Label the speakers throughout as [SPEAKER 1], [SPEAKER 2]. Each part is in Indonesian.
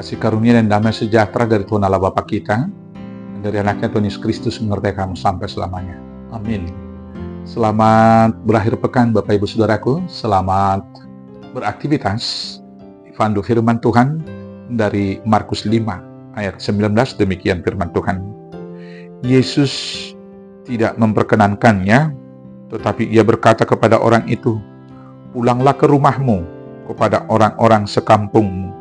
[SPEAKER 1] Kasih karunia dan damai sejahtera dari Tuhan Allah Bapa kita, dan dari anaknya Tuhan Yesus Kristus menyertai kamu sampai selamanya. Amin. Selamat berakhir pekan Bapak Ibu Saudaraku. Selamat beraktivitas. Dipandu firman Tuhan dari Markus 5 ayat 19. Demikian firman Tuhan. Yesus tidak memperkenankannya, tetapi ia berkata kepada orang itu, "Pulanglah ke rumahmu, kepada orang-orang sekampungmu,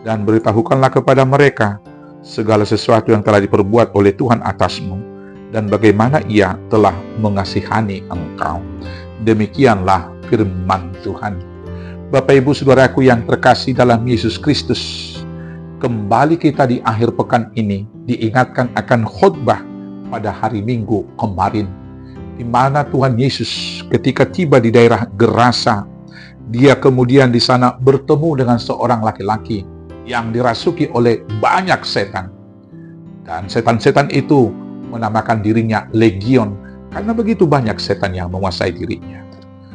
[SPEAKER 1] dan beritahukanlah kepada mereka segala sesuatu yang telah diperbuat oleh Tuhan atasmu, dan bagaimana ia telah mengasihani engkau." Demikianlah firman Tuhan. Bapak Ibu Saudaraku yang terkasih dalam Yesus Kristus, kembali kita di akhir pekan ini diingatkan akan khotbah pada hari Minggu kemarin, di mana Tuhan Yesus ketika tiba di daerah Gerasa, dia kemudian di sana bertemu dengan seorang laki-laki yang dirasuki oleh banyak setan. Dan setan-setan itu menamakan dirinya Legion, karena begitu banyak setan yang menguasai dirinya.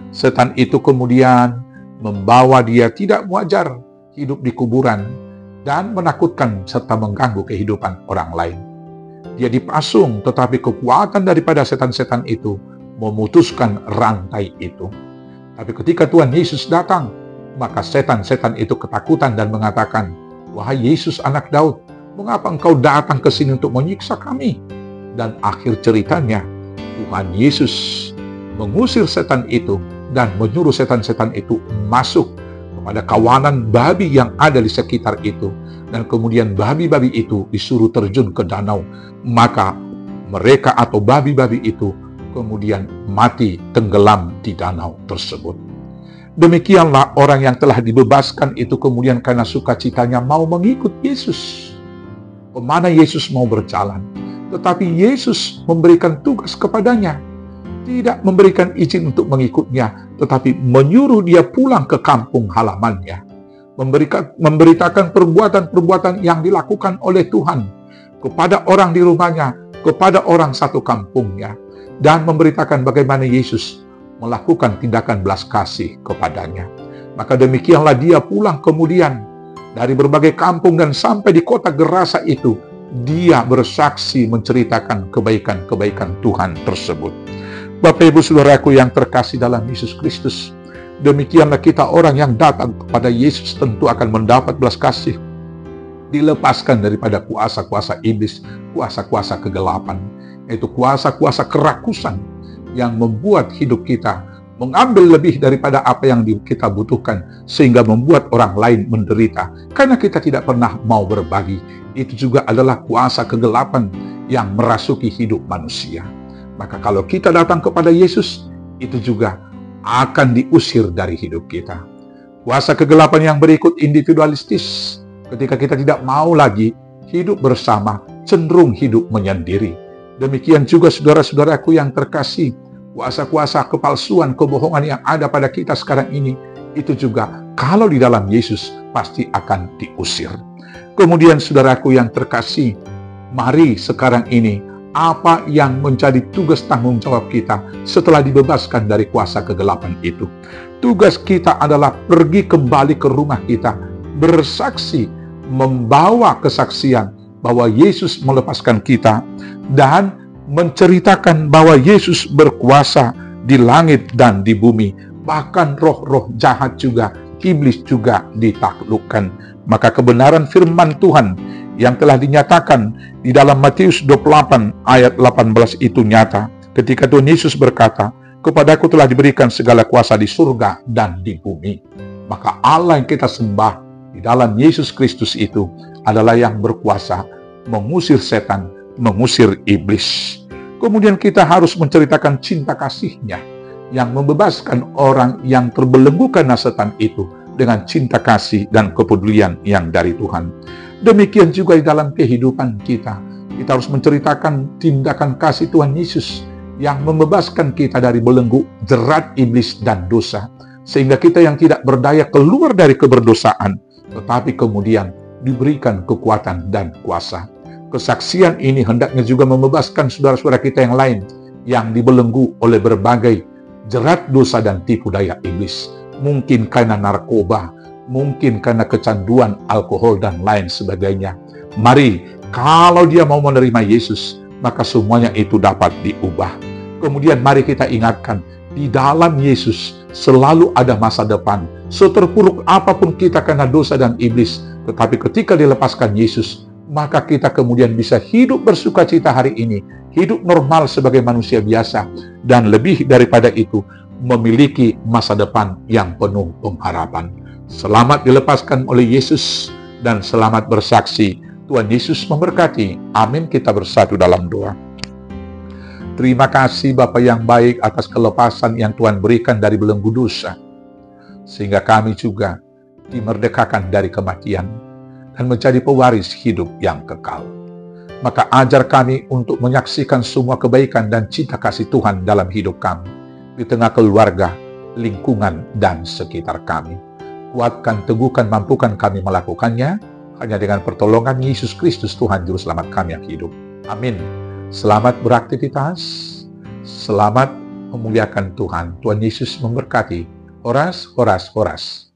[SPEAKER 1] Setan itu kemudian membawa dia tidak wajar hidup di kuburan dan menakutkan serta mengganggu kehidupan orang lain. Dia dipasung, tetapi kekuatan daripada setan-setan itu memutuskan rantai itu. Tapi ketika Tuhan Yesus datang, maka setan-setan itu ketakutan dan mengatakan, "Wahai Yesus anak Daud, mengapa engkau datang ke sini untuk menyiksa kami?" Dan akhir ceritanya, Tuhan Yesus mengusir setan itu dan menyuruh setan-setan itu masuk kepada kawanan babi yang ada di sekitar itu. Dan kemudian babi-babi itu disuruh terjun ke danau. Maka mereka atau babi-babi itu kemudian mati tenggelam di danau tersebut. Demikianlah orang yang telah dibebaskan itu kemudian karena sukacitanya mau mengikut Yesus. Kemana Yesus mau berjalan? Tetapi Yesus memberikan tugas kepadanya. Tidak memberikan izin untuk mengikutnya, tetapi menyuruh dia pulang ke kampung halamannya. Memberitakan perbuatan-perbuatan yang dilakukan oleh Tuhan kepada orang di rumahnya, kepada orang satu kampungnya. Dan memberitakan bagaimana Yesus melakukan tindakan belas kasih kepadanya. Maka demikianlah dia pulang kemudian dari berbagai kampung dan sampai di kota Gerasa itu, dia bersaksi menceritakan kebaikan-kebaikan Tuhan tersebut. Bapak Ibu Saudaraku yang terkasih dalam Yesus Kristus, demikianlah kita orang yang datang kepada Yesus tentu akan mendapat belas kasih, dilepaskan daripada kuasa-kuasa iblis, kuasa-kuasa kegelapan, yaitu kuasa-kuasa kerakusan yang membuat hidup kita mengambil lebih daripada apa yang kita butuhkan, sehingga membuat orang lain menderita karena kita tidak pernah mau berbagi. Itu juga adalah kuasa kegelapan yang merasuki hidup manusia. Maka kalau kita datang kepada Yesus, itu juga akan diusir dari hidup kita. Kuasa kegelapan yang berikut individualistis, ketika kita tidak mau lagi hidup bersama, cenderung hidup menyendiri. Demikian juga saudara-saudaraku yang terkasih, kuasa-kuasa kepalsuan, kebohongan yang ada pada kita sekarang ini, itu juga kalau di dalam Yesus pasti akan diusir. Kemudian saudaraku yang terkasih, mari sekarang ini, apa yang menjadi tugas tanggung jawab kita setelah dibebaskan dari kuasa kegelapan itu? Tugas kita adalah pergi kembali ke rumah kita, bersaksi, membawa kesaksian bahwa Yesus melepaskan kita, dan menceritakan bahwa Yesus berkuasa di langit dan di bumi. Bahkan roh-roh jahat juga, iblis juga ditaklukkan. Maka kebenaran firman Tuhan yang telah dinyatakan di dalam Matius 28 ayat 18 itu nyata. Ketika Tuhan Yesus berkata, "Kepadaku telah diberikan segala kuasa di surga dan di bumi." Maka Allah yang kita sembah di dalam Yesus Kristus itu adalah yang berkuasa mengusir setan, mengusir iblis. Kemudian kita harus menceritakan cinta kasih-Nya yang membebaskan orang yang terbelenggu karena setan itu dengan cinta kasih dan kepedulian yang dari Tuhan. Demikian juga di dalam kehidupan kita. Kita harus menceritakan tindakan kasih Tuhan Yesus yang membebaskan kita dari belenggu jerat iblis dan dosa. Sehingga kita yang tidak berdaya keluar dari keberdosaan, tetapi kemudian diberikan kekuatan dan kuasa. Kesaksian ini hendaknya juga membebaskan saudara-saudara kita yang lain yang dibelenggu oleh berbagai jerat dosa dan tipu daya iblis. Mungkin karena narkoba, mungkin karena kecanduan alkohol dan lain sebagainya. Mari, kalau dia mau menerima Yesus, maka semuanya itu dapat diubah. Kemudian mari kita ingatkan, di dalam Yesus selalu ada masa depan. Seterpuruk apapun kita karena dosa dan iblis, tetapi ketika dilepaskan Yesus, maka kita kemudian bisa hidup bersuka cita hari ini, hidup normal sebagai manusia biasa, dan lebih daripada itu, memiliki masa depan yang penuh pengharapan. Selamat dilepaskan oleh Yesus, dan selamat bersaksi. Tuhan Yesus memberkati. Amin. Kita bersatu dalam doa. Terima kasih Bapa yang baik atas kelepasan yang Tuhan berikan dari belenggu dosa, sehingga kami juga dimerdekakan dari kematian dan menjadi pewaris hidup yang kekal. Maka ajar kami untuk menyaksikan semua kebaikan dan cinta kasih Tuhan dalam hidup kami, di tengah keluarga, lingkungan, dan sekitar kami. Kuatkan, teguhkan, mampukan kami melakukannya, hanya dengan pertolongan Yesus Kristus Tuhan Juru Selamat kami yang hidup. Amin. Selamat beraktivitas, selamat memuliakan Tuhan. Tuhan Yesus memberkati. Horas, horas, horas.